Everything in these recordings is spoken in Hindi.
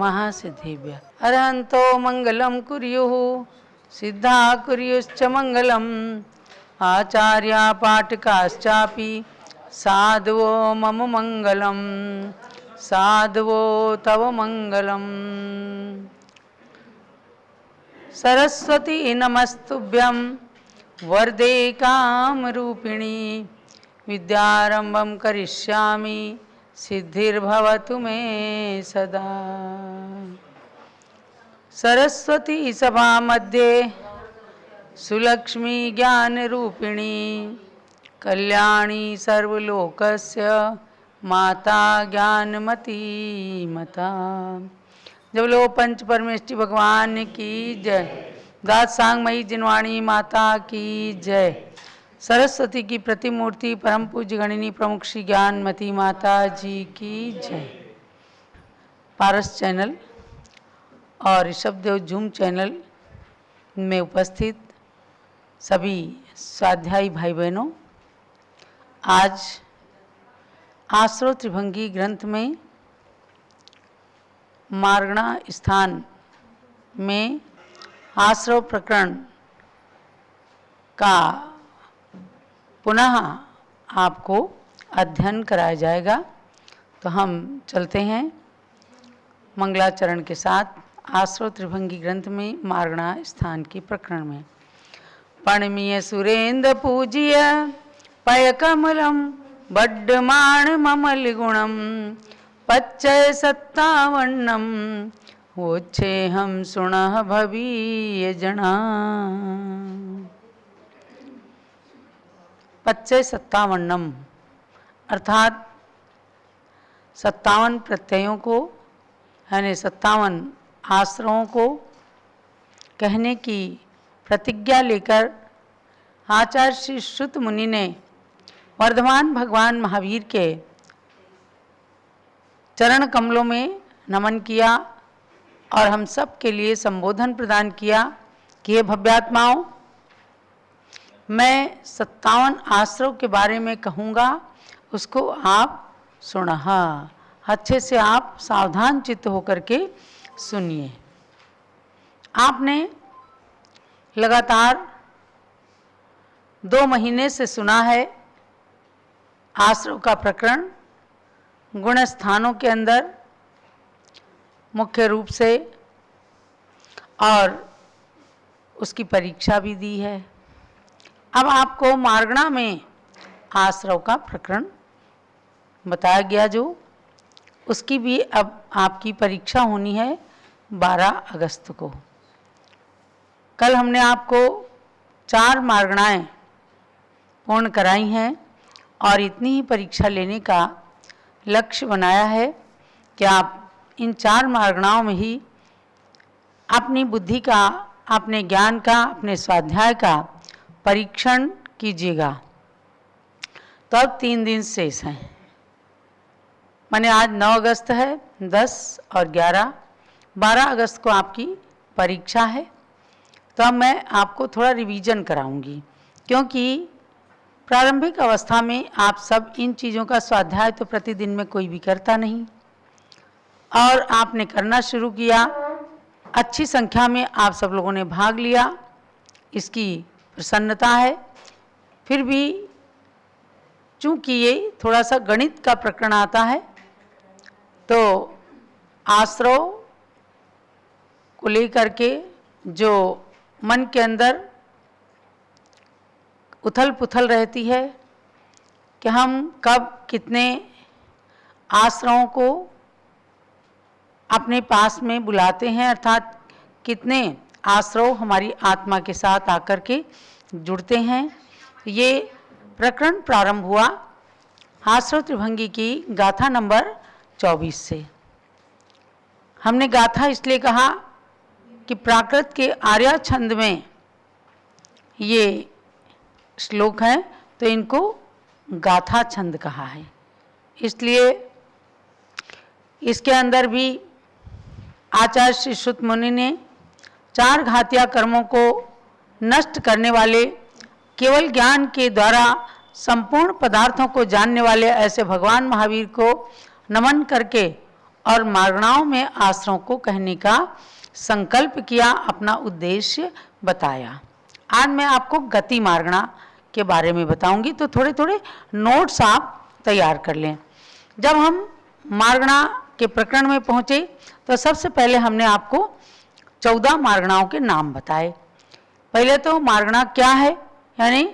महासिद्धिभ्यः। अरहन्तो मङ्गलं कुर्युः सिद्धा कुर्युश्च मङ्गलम् आचार्या पाठकाश्चापि साधवो मम मङ्गलम् साधवो तव मङ्गलम्। सरस्वती नमस्तुभ्यं वरदे कामरूपिणी विद्यारम्भं करिष्यामि सिद्धिर्भवतु मे सदा। सरस्वती सभा मध्ये सुलक्ष्मी ज्ञानरूपिणी कल्याणी सर्वलोकस्य माता ज्ञानमती मता। जब लो पंच परमेष्टि भगवान की जय। दात सांगमयी जिनवाणी माता की जय। सरस्वती की प्रतिमूर्ति परम पूज्य गणिनी प्रमुख श्री ज्ञानमती माता जी की जय। पारस चैनल और ऋषभदेव जूम चैनल में उपस्थित सभी स्वाध्यायी भाई बहनों, आज आश्रव त्रिभंगी ग्रंथ में मार्गणा स्थान में आश्रव प्रकरण का पुनः आपको अध्ययन कराया जाएगा। तो हम चलते हैं मंगलाचरण के साथ आश्रव त्रिभंगी ग्रंथ में मार्गणा स्थान के प्रकरण में। पणमीय सुरेंद्र पूज्य पय कमलम बड्डमाण ममल गुणम पच्चय सत्तावन्नम वोच्छे हम सुणः भवीय जना। पच्चय सत्तावन्नम अर्थात 57 प्रत्ययों को यानी 57 आश्रवों को कहने की प्रतिज्ञा लेकर आचार्य श्री श्रुत मुनि ने वर्धमान भगवान महावीर के चरण कमलों में नमन किया और हम सब के लिए संबोधन प्रदान किया कि हे भव्यात्माओं, मैं 57 आश्रव के बारे में कहूँगा, उसको आप सुनहा। अच्छे से आप सावधान चित्त होकर के सुनिए। आपने लगातार 2 महीने से सुना है आश्रव का प्रकरण गुण स्थानों के अंदर मुख्य रूप से, और उसकी परीक्षा भी दी है। अब आपको मार्गणा में आश्रव का प्रकरण बताया गया, जो उसकी भी अब आपकी परीक्षा होनी है 12 अगस्त को। कल हमने आपको 4 मार्गणाएं पूर्ण कराई हैं और इतनी ही परीक्षा लेने का लक्ष्य बनाया है कि आप इन 4 मार्गणाओं में ही अपनी बुद्धि का, अपने ज्ञान का, अपने स्वाध्याय का परीक्षण कीजिएगा। तो अब 3 दिन शेष हैं। माने आज 9 अगस्त है, 10 और 11, 12 अगस्त को आपकी परीक्षा है। तो अब मैं आपको थोड़ा रिवीजन कराऊंगी, क्योंकि प्रारंभिक अवस्था में आप सब इन चीज़ों का स्वाध्याय तो प्रतिदिन में कोई भी करता नहीं, और आपने करना शुरू किया। अच्छी संख्या में आप सब लोगों ने भाग लिया, इसकी प्रसन्नता है। फिर भी चूँकि ये थोड़ा सा गणित का प्रकरण आता है, तो आश्रव को लेकर के जो मन के अंदर उथल पुथल रहती है कि हम कब कितने आश्रवों को अपने पास में बुलाते हैं, अर्थात कितने आश्रव हमारी आत्मा के साथ आकर के जुड़ते हैं। ये प्रकरण प्रारंभ हुआ आश्रव त्रिभंगी की गाथा नंबर 24 से। हमने गाथा इसलिए कहा कि प्राकृत के आर्या छंद में ये श्लोक हैं, तो इनको गाथा छंद कहा है। इसलिए इसके अंदर भी आचार्य श्री श्रुत मुनि ने 4 घातिया कर्मों को नष्ट करने वाले, केवल ज्ञान के द्वारा संपूर्ण पदार्थों को जानने वाले ऐसे भगवान महावीर को नमन करके और मार्गणाओं में आश्रमों को कहने का संकल्प किया, अपना उद्देश्य बताया। आज मैं आपको गति मार्गणा के बारे में बताऊंगी, तो थोड़े थोड़े नोट्स आप तैयार कर लें। जब हम मार्गणा के प्रकरण में पहुँचे तो सबसे पहले हमने आपको 14 मार्गणाओं के नाम बताए। पहले तो मार्गणा क्या है, यानी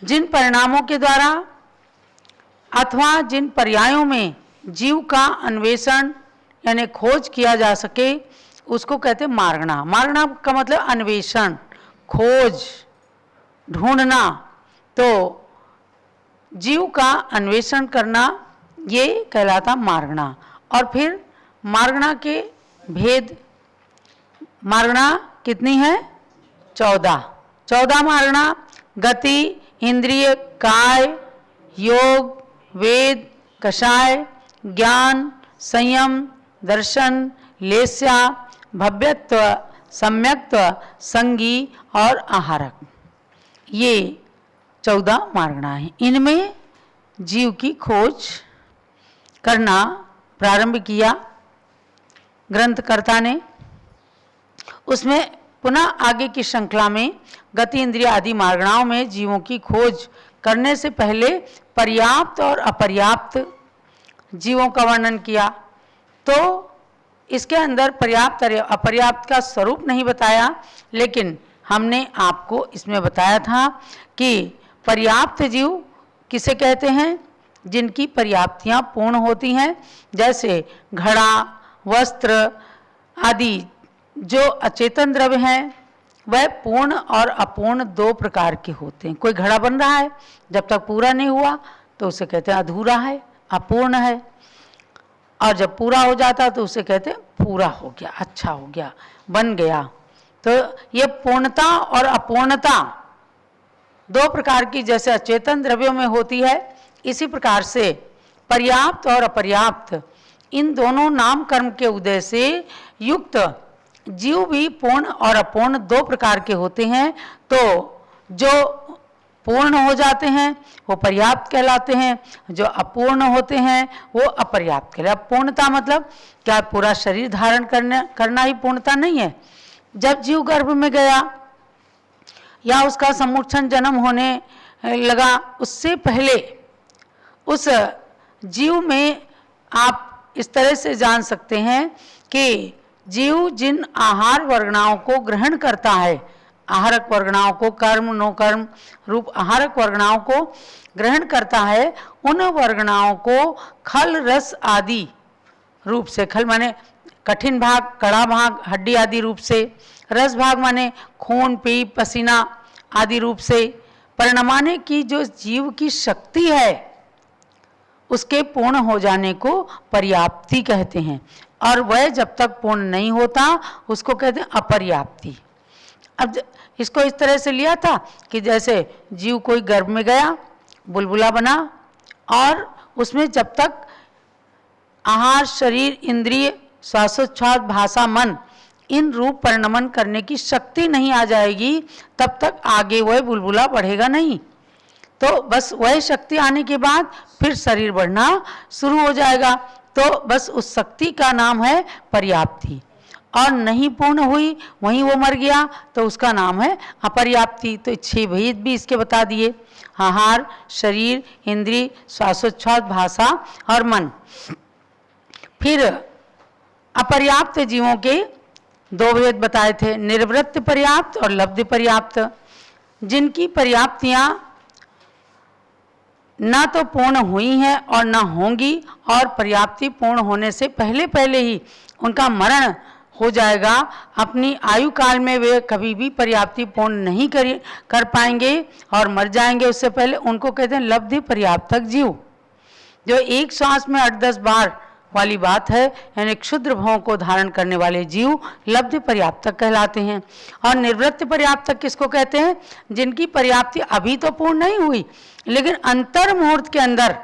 जिन परिणामों के द्वारा अथवा जिन पर्यायों में जीव का अन्वेषण यानी खोज किया जा सके उसको कहते हैं मार्गणा। मार्गणा का मतलब अन्वेषण, खोज, ढूंढना। तो जीव का अन्वेषण करना ये कहलाता मार्गणा। और फिर मार्गणा के भेद, मार्गणा कितनी है? 14 मार्गणा। गति, इंद्रिय, काय, योग, वेद, कषाय, ज्ञान, संयम, दर्शन, लेस्या, भव्यत्व, सम्यक्त्व, संगी और आहारक, ये 14 मार्गणा हैं। इनमें जीव की खोज करना प्रारंभ किया ग्रंथकर्ता ने। उसमें पुनः आगे की श्रृंखला में गति, इंद्रिय आदि मार्गणाओं में जीवों की खोज करने से पहले पर्याप्त और अपर्याप्त जीवों का वर्णन किया। तो इसके अंदर पर्याप्त और अपर्याप्त का स्वरूप नहीं बताया, लेकिन हमने आपको इसमें बताया था कि पर्याप्त जीव किसे कहते हैं? जिनकी पर्याप्तियां पूर्ण होती हैं, जैसे घड़ा, वस्त्र आदि जो अचेतन द्रव्य हैं वह पूर्ण और अपूर्ण 2 प्रकार के होते हैं। कोई घड़ा बन रहा है, जब तक पूरा नहीं हुआ तो उसे कहते हैं अधूरा है, अपूर्ण है, और जब पूरा हो जाता तो उसे कहते हैं पूरा हो गया, अच्छा हो गया, बन गया। तो ये पूर्णता और अपूर्णता 2 प्रकार की जैसे अचेतन द्रव्यों में होती है, इसी प्रकार से पर्याप्त और अपर्याप्त इन दोनों नाम कर्म के उदय से युक्त जीव भी पूर्ण और अपूर्ण 2 प्रकार के होते हैं। तो जो पूर्ण हो जाते हैं वो पर्याप्त कहलाते हैं, जो अपूर्ण होते हैं वो अपर्याप्त कहलाते। पूर्णता मतलब क्या पूरा शरीर धारण करना ही पूर्णता नहीं है। जब जीव गर्भ में गया या उसका समुच्छन जन्म होने लगा, उससे पहले उस जीव में आप इस तरह से जान सकते हैं कि जीव जिन आहार वर्गणाओं को ग्रहण करता है, आहारक वर्गणाओं को, कर्म नो कर्म रूप आहारक वर्गणाओं को ग्रहण करता है, उन वर्गणाओं को खल रस आदि रूप से, खल माने कठिन भाग, कड़ा भाग, हड्डी आदि रूप से, रस भाग माने खून, पीप, पसीना आदि रूप से परिणमाने की जो जीव की शक्ति है उसके पूर्ण हो जाने को पर्याप्ति कहते हैं। और वह जब तक पूर्ण नहीं होता उसको कहते हैं अपर्याप्ति। अब इसको इस तरह से लिया था कि जैसे जीव कोई गर्भ में गया, बुलबुला बना, और उसमें जब तक आहार, शरीर, इंद्रिय, श्वासोच्छ्वास, भाषा, मन इन रूप परिणमन करने की शक्ति नहीं आ जाएगी, तब तक आगे वह बुलबुला बढ़ेगा नहीं। तो बस वह शक्ति आने के बाद फिर शरीर बढ़ना शुरू हो जाएगा। तो बस उस शक्ति का नाम है पर्याप्ति। और नहीं पूर्ण हुई, वहीं वो मर गया, तो उसका नाम है अपर्याप्ति। तो 6 भेद भी इसके बता दिए, आहार, शरीर, इंद्रिय, श्वासोच्छ्वास, भाषा और मन। फिर अपर्याप्त जीवों के 2 भेद बताए थे, निर्वृत्त पर्याप्त और लब्ध पर्याप्त। जिनकी पर्याप्तियां ना तो पूर्ण हुई हैं और ना होंगी, और पर्याप्ति पूर्ण होने से पहले पहले ही उनका मरण हो जाएगा। अपनी आयु काल में वे कभी भी पर्याप्ति पूर्ण नहीं कर पाएंगे और मर जाएंगे उससे पहले। उनको कहते हैं लब्धि पर्याप्तक जीव। जो एक श्वास में 8-10 बार वाली बात है, यानी क्षुद्र भावों को धारण करने वाले जीव लब्धि पर्याप्तक कहलाते हैं। और निर्वृत्त पर्याप्तक किसको कहते हैं? जिनकी पर्याप्ति अभी तो पूर्ण नहीं हुई, लेकिन अंतर मुहूर्त के अंदर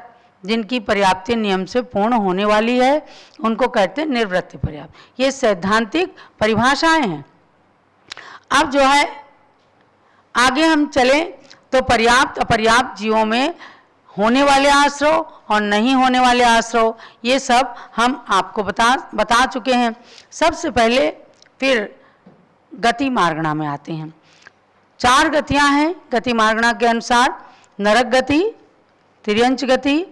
जिनकी पर्याप्ति नियम से पूर्ण होने वाली है, उनको कहते हैं निर्वृत्त पर्याप्त। ये सैद्धांतिक परिभाषाएं हैं। अब जो है आगे हम चलें तो पर्याप्त अपर्याप्त जीवों में होने वाले आश्रव और नहीं होने वाले आश्रव, ये सब हम आपको बता चुके हैं। सबसे पहले फिर गति मार्गणा में आते हैं। 4 गतियां हैं गति मार्गणा के अनुसार, नरक गति, तिर्यंच गति,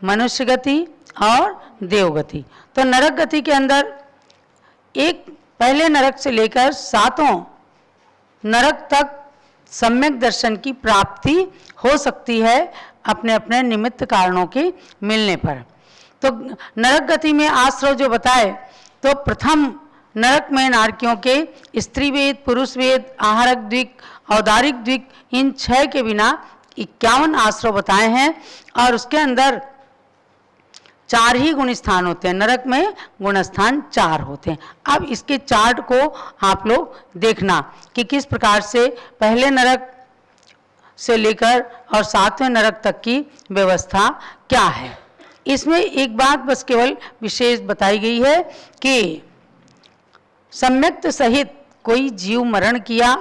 मनुष्य गति और देव गति। तो नरक गति के अंदर एक पहले नरक से लेकर 7 नरक तक सम्यक दर्शन की प्राप्ति हो सकती है अपने अपने निमित्त कारणों के मिलने पर। तो नरक गति में आश्रव जो बताए, तो प्रथम नरक में नारकियों के स्त्री वेद, पुरुष वेद, आहारक द्विक, औदारिक द्विक, इन 6 के बिना 51 आश्रव बताए हैं। और उसके अंदर 4 ही गुण स्थान होते हैं, नरक में गुण स्थान 4 होते हैं। अब इसके चार्ट को आप लोग देखना कि किस प्रकार से पहले नरक से लेकर और 7वें नरक तक की व्यवस्था क्या है। इसमें एक बात बस केवल विशेष बताई गई है कि सम्यक्त सहित कोई जीव मरण किया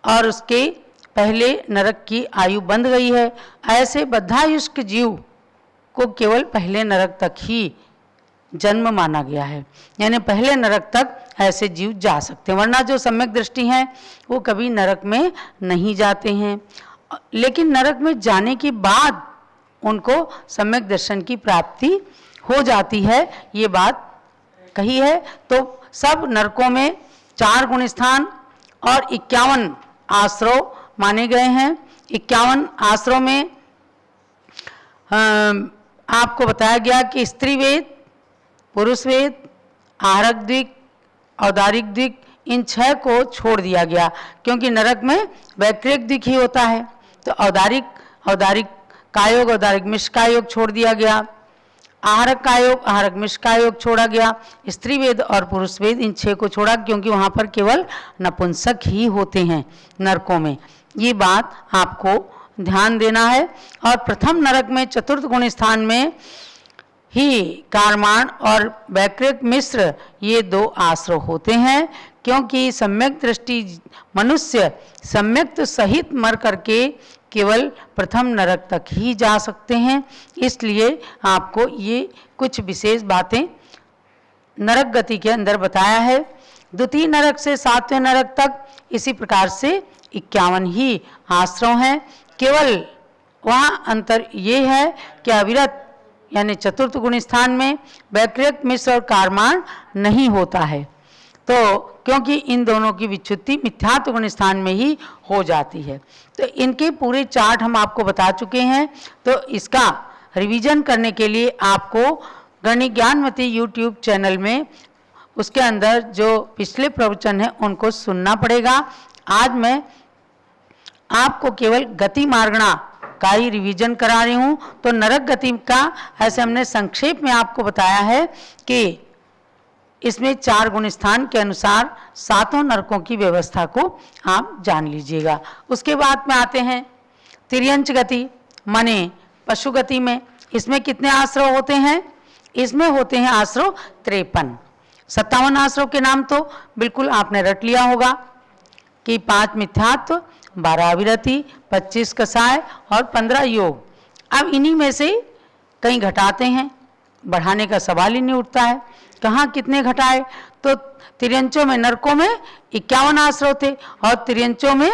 और उसके पहले नरक की आयु बंध गई है, ऐसे बद्धायुष्क जीव को केवल पहले नरक तक ही जन्म माना गया है, यानी पहले नरक तक ऐसे जीव जा सकते हैं, वरना जो सम्यक दृष्टि हैं वो कभी नरक में नहीं जाते हैं। लेकिन नरक में जाने के बाद उनको सम्यक दर्शन की प्राप्ति हो जाती है, ये बात कही है। तो सब नरकों में 4 गुण स्थान और 51 आश्रव माने गए हैं। 51 आश्रव में आपको बताया गया कि स्त्री वेद, पुरुष वेद, आहारक द्विक, औदारिक द्विक, इन 6 को छोड़ दिया गया, क्योंकि नरक में वैक्रिक द्विक ही होता है। तो औदारिक कायोग, औदारिक मिश्र कायोग छोड़ दिया गया, आहारक कायोग, आहारक मिश्र कायोग छोड़ा गया, स्त्री वेद और पुरुष वेद, इन 6 को छोड़ा, क्योंकि वहाँ पर केवल नपुंसक ही होते हैं नरकों में। ये बात आपको ध्यान देना है। और प्रथम नरक में चतुर्थ गुण स्थान में ही कारमान और वैक्रिक मिश्र, ये 2 आश्रव होते हैं, क्योंकि सम्यक दृष्टि मनुष्य सम्यक सहित मर करके केवल प्रथम नरक तक ही जा सकते हैं। इसलिए आपको ये कुछ विशेष बातें नरक गति के अंदर बताया है। द्वितीय नरक से 7वें नरक तक इसी प्रकार से 51 ही आश्रव हैं। केवल वहाँ अंतर ये है कि अविरत यानी चतुर्थ गुण स्थान में वैक्रिक मिश्र और कारमान नहीं होता है, तो क्योंकि इन दोनों की विच्युति मिथ्यात्व गुण स्थान में ही हो जाती है। तो इनके पूरे चार्ट हम आपको बता चुके हैं। तो इसका रिवीजन करने के लिए आपको गणित ज्ञानमती यूट्यूब चैनल में उसके अंदर जो पिछले प्रवचन हैं उनको सुनना पड़ेगा। आज मैं आपको केवल गति मार्गणा का ही रिवीजन करा रही हूँ। तो नरक गति का ऐसे हमने संक्षेप में आपको बताया है कि इसमें 4 गुण स्थान के अनुसार 7 नरकों की व्यवस्था को आप जान लीजिएगा। उसके बाद में आते हैं तिर्यंच गति माने पशु गति में। इसमें कितने आश्रव होते हैं? इसमें होते हैं आश्रव 53। 57 आश्रव के नाम तो बिल्कुल आपने रट लिया होगा कि 5 मिथ्यात्व, 12 अविरति, 25 कसाय और 15 योग। अब इन्हीं में से कहीं घटाते हैं, बढ़ाने का सवाल ही नहीं उठता है। कहाँ कितने घटाए? तो तिर्यंचों में नरकों में 51 आश्रव थे और तिर्यंचों में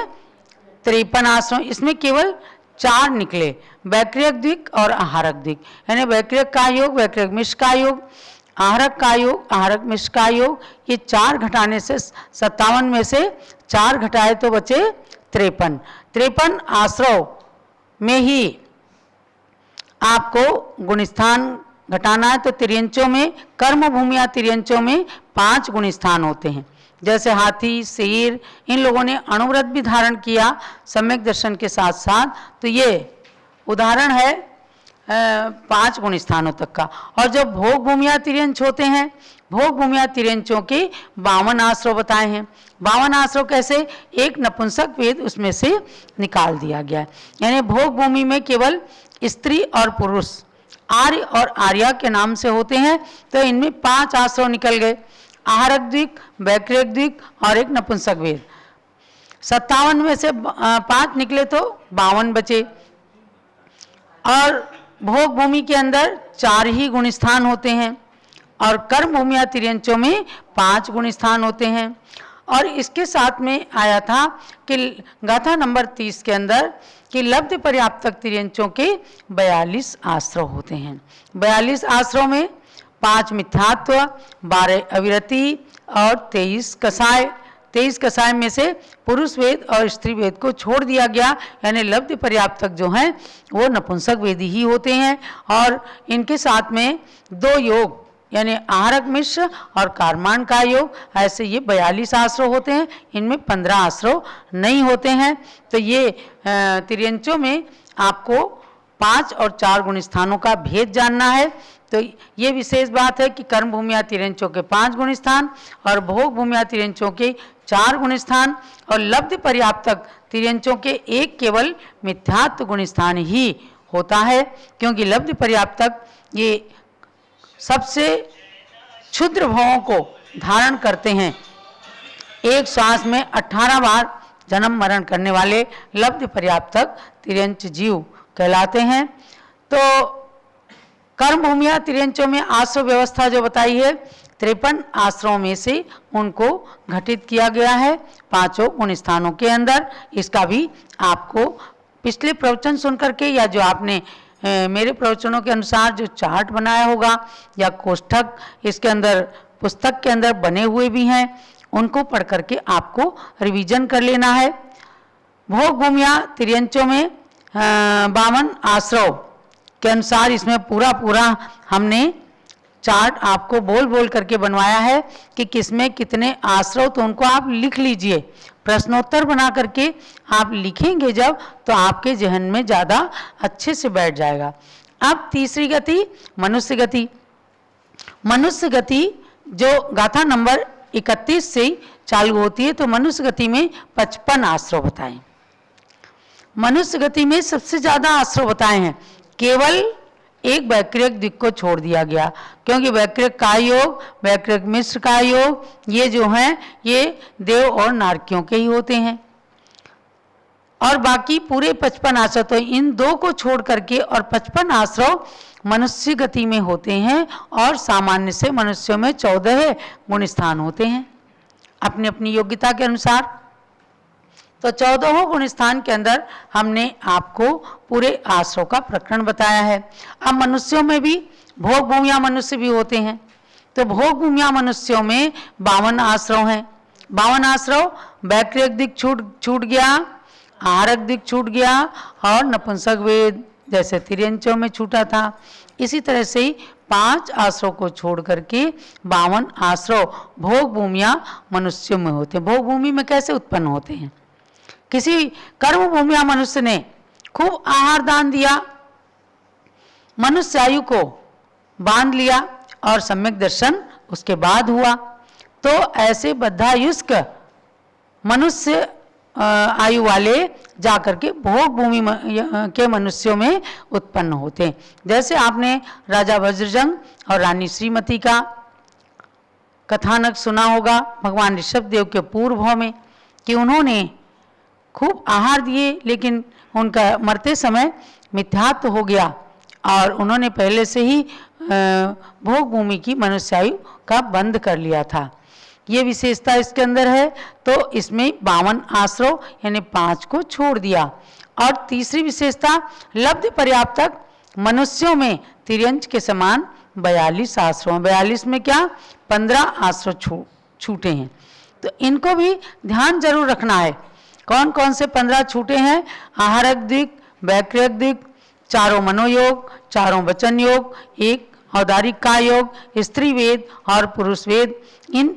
53 आश्रव। इसमें केवल 4 निकले, वैक्रिक द्विक और आहारक द्विक, यानी वैक्रिक का योग, वैक्रिक मिश्र का योग, आहारक का योग, आहारक मिश्र का योग। ये 4 घटाने से 57 में से 4 घटाए तो बचे 53। 53 आश्रव में ही आपको गुणस्थान घटाना है। तो तिर्यंचों में कर्म भूमिया तिर्यंचों में 5 गुण स्थान होते हैं। जैसे हाथी, शेर, इन लोगों ने अणुव्रत भी धारण किया सम्यक दर्शन के साथ साथ। तो ये उदाहरण है 5 गुण स्थानों तक का। और जब भोग भूमिया तिर्यंच होते हैं, भोग भूमिया तिर्यंचों के 52 आश्रव बताए हैं। 52 आश्रव कैसे? एक नपुंसक वेद उसमें से निकाल दिया गया है, यानी भोग भूमि में केवल स्त्री और पुरुष आर्य और आर्या के नाम से होते हैं। तो इनमें 5 आश्रव निकल गए, आहारक द्विक, वैक्रिक द्विक और एक नपुंसक वेद। 57 में से 5 निकले तो 52 बचे। और भोग भूमि के अंदर 4 ही गुण स्थान होते हैं और कर्म भूमि या तिर्यंचों में 5 गुण स्थान होते हैं। और इसके साथ में आया था कि गाथा नंबर 30 के अंदर कि लब्ध पर्याप्तक तिर्यंचों के 42 आश्रव होते हैं। 42 आश्रव में 5 मिथ्यात्व, 12 अविरति और 23 कसाय। 23 कसाय में से पुरुष वेद और स्त्री वेद को छोड़ दिया गया, यानी लब्ध पर्याप्तक जो हैं वो नपुंसक वेदी ही होते हैं। और इनके साथ में 2 योग यानी आहारक मिश्र और कारमान का योग, ऐसे ये 42 आश्रव होते हैं। इनमें 15 आश्रव नहीं होते हैं। तो ये तिर्यंचों में आपको 5 और 4 गुण स्थानों का भेद जानना है। तो ये विशेष बात है कि कर्म भूमि या तिर्यंचों के 5 गुण स्थान और भोग भूमि या तिर्यंचों के 4 गुण स्थान और लब्ध पर्याप्तक तिर्यंचों के एक केवल मिथ्यात्व गुण स्थान ही होता है, क्योंकि लब्ध पर्याप्तक ये सबसे क्षुद्र भावों को धारण करते हैं। एक श्वास में 18 बार जन्म मरण करने वाले लब्ध पर्याप्तक तिर्यंच जीव कहलाते हैं। तो कर्म भूमि या तिर्यंचों में आश्रव व्यवस्था जो बताई है 53 आश्रमों में से उनको घटित किया गया है 5 गुण स्थानों के अंदर। इसका भी आपको पिछले प्रवचन सुन करके या जो आपने मेरे प्रवचनों के अनुसार जो चार्ट बनाया होगा या कोष्ठक इसके अंदर पुस्तक के अंदर बने हुए भी हैं, उनको पढ़ करके आपको रिवीजन कर लेना है। भोग भूमि या तिर्यंचों में 52 आश्रव के अनुसार इसमें पूरा हमने चार्ट आपको बोल बोल करके बनवाया है कि किसमें कितने आश्रव, तो उनको आप लिख लीजिए। प्रश्नोत्तर बना करके आप लिखेंगे जब, तो आपके जहन में ज़्यादा अच्छे से बैठ जाएगा। अब तीसरी गति मनुष्य गति। मनुष्य गति जो गाथा नंबर 31 से चालू होती है, तो मनुष्य गति में 55 आश्रव बताएं। मनुष्य गति में सबसे ज़्यादा आश्रव बताए हैं, केवल एक वैक्रिक दिक् को छोड़ दिया गया, क्योंकि वैक्रिक का योग, वैक्रिक मिश्र का योग, ये जो हैं ये देव और नारकियों के ही होते हैं। और बाकी पूरे 55 आश्रव, तो इन 2 को छोड़ करके और 55 आश्रव मनुष्य गति में होते हैं। और सामान्य से मनुष्यों में 14 गुण स्थान होते हैं अपनी अपनी योग्यता के अनुसार। तो 14 गुण स्थान के अंदर हमने आपको पूरे आश्रव का प्रकरण बताया है। अब मनुष्यों में भी भोग भूमिया मनुष्य भी होते हैं। तो भोग भूमिया मनुष्यों में 52 आश्रव हैं। 52 आश्रव वैक्रिक दिक् छूट गया, आहारक दिक् छूट गया और नपुंसक वेद जैसे तिर्यंचों में छूटा था। इसी तरह से ही 5 आश्रव को छोड़ करके 52 आश्रव भोग भूमिया मनुष्यों में होते हैं। भोग भूमि में कैसे उत्पन्न होते हैं? किसी कर्म भूमिया मनुष्य ने खूब आहार दान दिया, मनुष्य आयु को बांध लिया और सम्यक दर्शन उसके बाद हुआ, तो ऐसे बद्धायुष्क मनुष्य आयु वाले जाकर के भोग भूमि के मनुष्यों में उत्पन्न होते हैं। जैसे आपने राजा वज्रजंग और रानी श्रीमती का कथानक सुना होगा भगवान ऋषभ देव के पूर्व में, कि उन्होंने खूब आहार दिए लेकिन उनका मरते समय मिथ्यात्व हो गया और उन्होंने पहले से ही भोग भूमि की मनुष्यायु का बंद कर लिया था। ये विशेषता इसके अंदर है। तो इसमें 52 आश्रव यानी 5 को छोड़ दिया। और तीसरी विशेषता लब्ध पर्याप्तक मनुष्यों में तिर्यंच के समान 42 आश्रव। 42 में क्या 15 आश्रव छूटे हैं। तो इनको भी ध्यान जरूर रखना है। कौन कौन से 15 छूटे हैं? आहारक दिक्, वैक्रिक दिक्, 4 मनोयोग, 4 वचन योग, 1 औदारिक का योग, स्त्री वेद और पुरुष वेद। इन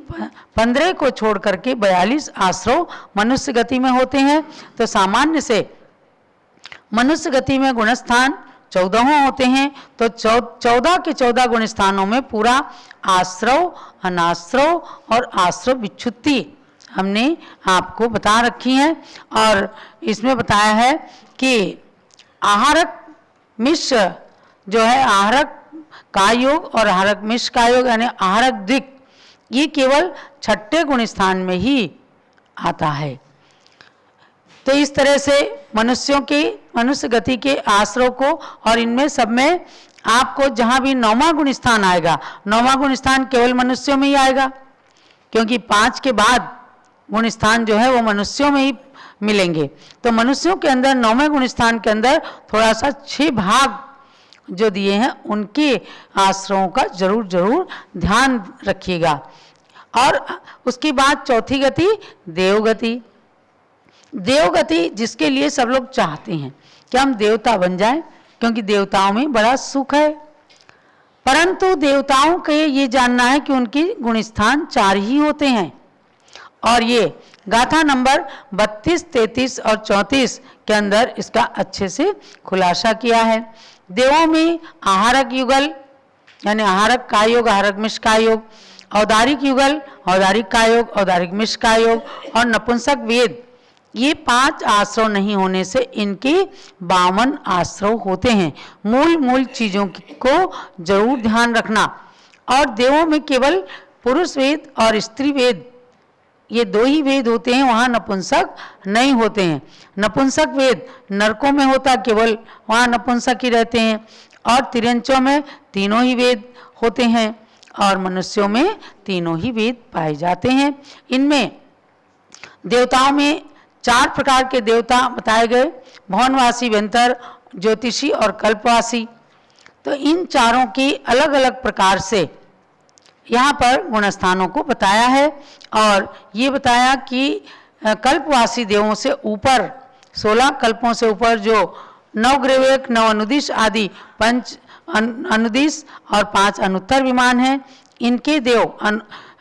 15 को छोड़ करके 42 आश्रव मनुष्य गति में होते हैं। तो सामान्य से मनुष्य गति में गुणस्थान 14 होते हैं। तो 14 के 14 गुण स्थानों में पूरा आश्रव, अनाश्रव और आश्रव विच्छुत्ति हमने आपको बता रखी है। और इसमें बताया है कि आहारक मिश्र जो है, आहारक का योग और आहारक मिश्र का योग यानी आहारक दिक्, ये केवल 6ठे गुण स्थान में ही आता है। तो इस तरह से मनुष्य गति के आश्रव को, और इनमें सब में आपको जहाँ भी 9वां गुण स्थान आएगा, 9वां गुण स्थान केवल मनुष्यों में ही आएगा, क्योंकि 5 के बाद गुण स्थान जो है वो मनुष्यों में ही मिलेंगे। तो मनुष्यों के अंदर 9वें गुण स्थान के अंदर थोड़ा सा 6 भाग जो दिए हैं उनके आश्रमों का जरूर ध्यान रखिएगा। और उसके बाद चौथी गति देवगति। देवगति जिसके लिए सब लोग चाहते हैं कि हम देवता बन जाएं, क्योंकि देवताओं में बड़ा सुख है। परंतु देवताओं के ये जानना है कि उनकी गुण स्थान 4 ही होते हैं, और ये गाथा नंबर 32, 33 और 34 के अंदर इसका अच्छे से खुलासा किया है। देवों में आहारक युगल यानी आहारक का योग, आहारक मिश्र का योग, औदारिक युगल, औदारिक का योग, औदारिक मिश्र का योग, और नपुंसक वेद, ये 5 आश्रव नहीं होने से इनके 52 आश्रव होते हैं। मूल चीज़ों को जरूर ध्यान रखना। और देवों में केवल पुरुष वेद और स्त्री वेद, ये 2 ही वेद होते हैं, वहाँ नपुंसक नहीं होते हैं। नपुंसक वेद नरकों में होता, केवल वहाँ नपुंसक ही रहते हैं। और तिर्यंचों में तीनों ही वेद होते हैं, और मनुष्यों में तीनों ही वेद पाए जाते हैं। इनमें देवताओं में 4 प्रकार के देवता बताए गए, भवनवासी, व्यंतर, ज्योतिषी और कल्पवासी। तो इन चारों की अलग अलग प्रकार से यहाँ पर गुणस्थानों को बताया है, और ये बताया कि कल्पवासी देवों से ऊपर 16 कल्पों से ऊपर जो 9 ग्रैवेक, 9 अनुदिश आदि 5 अनुदिश और 5 अनुत्तर विमान हैं, इनके देव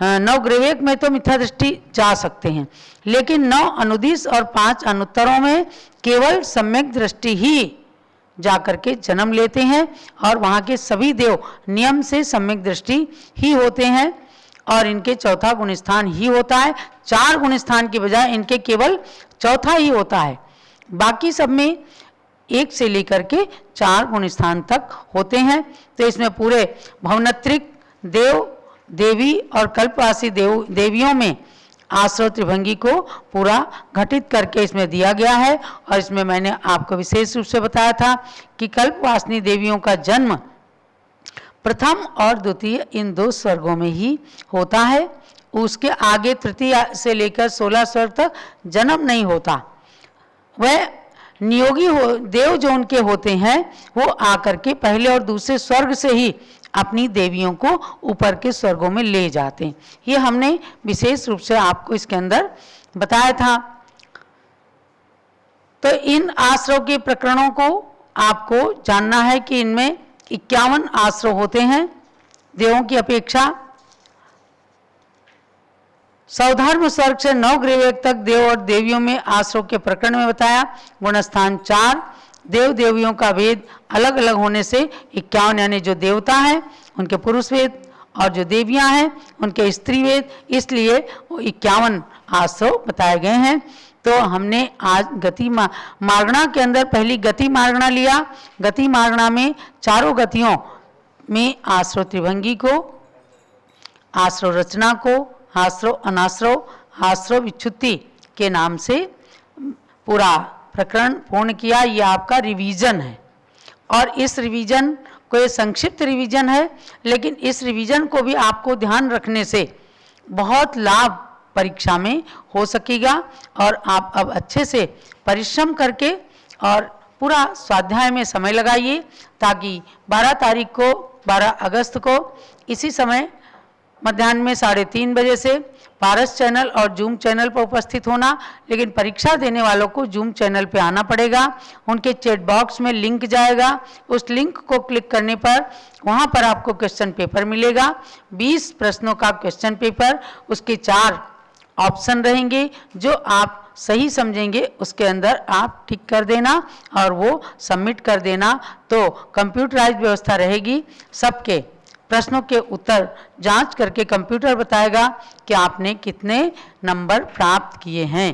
9 ग्रैवेक में तो मिथ्या दृष्टि जा सकते हैं, लेकिन 9 अनुदिश और 5 अनुत्तरों में केवल सम्यक दृष्टि ही जाकर के जन्म लेते हैं, और वहाँ के सभी देव नियम से सम्यक दृष्टि ही होते हैं, और इनके चौथा गुणस्थान ही होता है। 4 गुणस्थान की बजाय इनके केवल चौथा ही होता है। बाकी सब में 1 से लेकर के 4 गुणस्थान तक होते हैं। तो इसमें पूरे भवनत्रिक देव, देवी और कल्पवासी देवियों में आश्रव त्रिभंगी को पूरा घटित करके इसमें दिया गया है। और इसमें मैंने आपको विशेष रूप से बताया था कि कल्पवासिनी देवियों का जन्म प्रथम और द्वितीय इन 2 स्वर्गों में ही होता है। उसके आगे तृतीय से लेकर 16 स्वर्ग तक जन्म नहीं होता। वह नियोगी देव जो उनके होते हैं वो आकर के पहले और दूसरे स्वर्ग से ही अपनी देवियों को ऊपर के स्वर्गों में ले जाते हैं। ये हमने विशेष रूप से आपको इसके अंदर बताया था। तो इन आश्रव के प्रकरणों को आपको जानना है कि इनमें 51 आश्रव होते हैं देवों की अपेक्षा। सौधर्म स्वर्ग से 9 ग्रैवेक तक देव और देवियों में आश्रव के प्रकरण में बताया। गुणस्थान 4, देव देवियों का वेद अलग अलग होने से 51 यानी जो देवता हैं उनके पुरुष वेद और जो देवियां हैं उनके स्त्री वेद, इसलिए वो 51 आश्रव बताए गए हैं। तो हमने आज गति मार्गणा के अंदर पहली गति मार्गणा लिया। गति मार्गणा में चारों गतियों में आश्रव त्रिभंगी को, आश्रव रचना को, आश्रव अनाश्रव, आश्रव विच्छुत्ति के नाम से पूरा प्रकरण पूर्ण किया। ये आपका रिवीजन है, और इस रिवीजन को, ये संक्षिप्त रिवीजन है, लेकिन इस रिवीजन को भी आपको ध्यान रखने से बहुत लाभ परीक्षा में हो सकेगा। और आप अब अच्छे से परिश्रम करके और पूरा स्वाध्याय में समय लगाइए, ताकि 12 तारीख को, 12 अगस्त को इसी समय मध्याह्न में 3:30 बजे से पारस चैनल और जूम चैनल पर उपस्थित होना। लेकिन परीक्षा देने वालों को जूम चैनल पे आना पड़ेगा। उनके चैट बॉक्स में लिंक जाएगा, उस लिंक को क्लिक करने पर वहाँ पर आपको क्वेश्चन पेपर मिलेगा। 20 प्रश्नों का क्वेश्चन पेपर, उसके 4 ऑप्शन रहेंगे। जो आप सही समझेंगे उसके अंदर आप टिक कर देना और वो सबमिट कर देना। तो कंप्यूटराइज्ड व्यवस्था रहेगी। सबके प्रश्नों के उत्तर जांच करके कंप्यूटर बताएगा कि आपने कितने नंबर प्राप्त किए हैं।